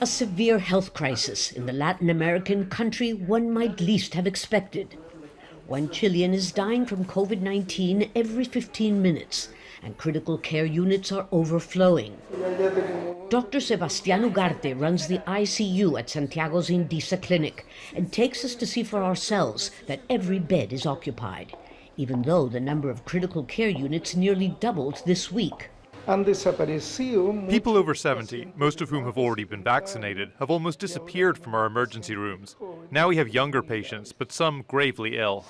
A severe health crisis in the Latin American country one might least have expected. One Chilean is dying from COVID-19 every 15 minutes, and critical care units are overflowing. Dr. Sebastian Ugarte runs the ICU at Santiago's INDISA clinic and takes us to see for ourselves that every bed is occupied, even though the number of critical care units nearly doubled this week. People over 70, most of whom have already been vaccinated, have almost disappeared from our emergency rooms. Now we have younger patients, but some gravely ill.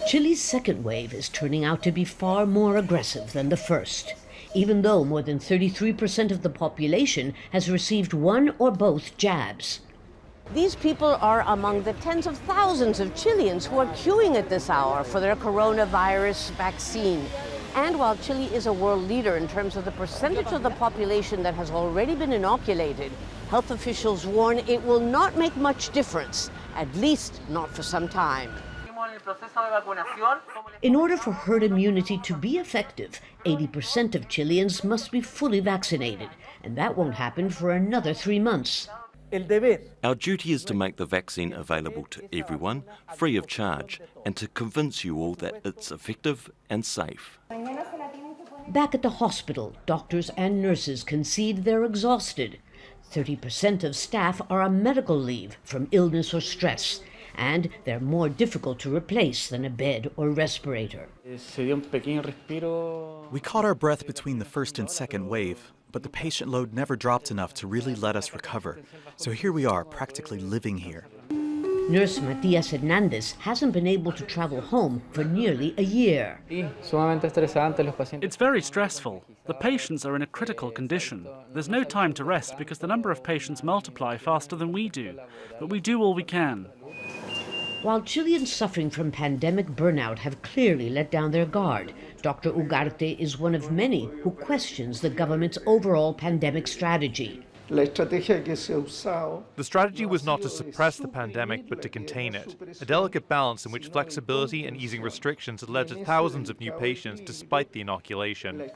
Chile's second wave is turning out to be far more aggressive than the first, even though more than 33% of the population has received one or both jabs. These people are among the tens of thousands of Chileans who are queuing at this hour for their coronavirus vaccine. And while Chile is a world leader in terms of the percentage of the population that has already been inoculated, health officials warn it will not make much difference, at least not for some time. In order for herd immunity to be effective, 80% of Chileans must be fully vaccinated, and that won't happen for another 3 months. Our duty is to make the vaccine available to everyone, free of charge, and to convince you all that it's effective and safe. Back at the hospital, doctors and nurses concede they're exhausted. 30% of staff are on medical leave from illness or stress, and they're more difficult to replace than a bed or respirator. We caught our breath between the first and second wave, but the patient load never dropped enough to really let us recover. So here we are, practically living here. Nurse MATIAS HERNANDEZ hasn't been able to travel home for nearly a year. It's very stressful. The patients are in a critical condition. There's no time to rest because the number of patients multiply faster than we do. But we do all we can. While Chileans suffering from pandemic burnout have clearly let down their guard, Dr. Ugarte is one of many who questions the government's overall pandemic strategy. The strategy was not to suppress the pandemic, but to contain it. A delicate balance in which flexibility and easing restrictions had led to thousands of new patients despite the inoculation.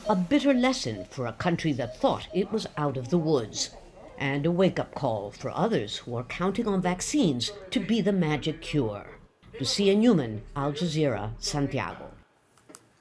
A bitter lesson for a country that thought it was out of the woods. And a wake-up call for others who are counting on vaccines to be the magic cure. Lucia, Newman, Jazeera, Santiago.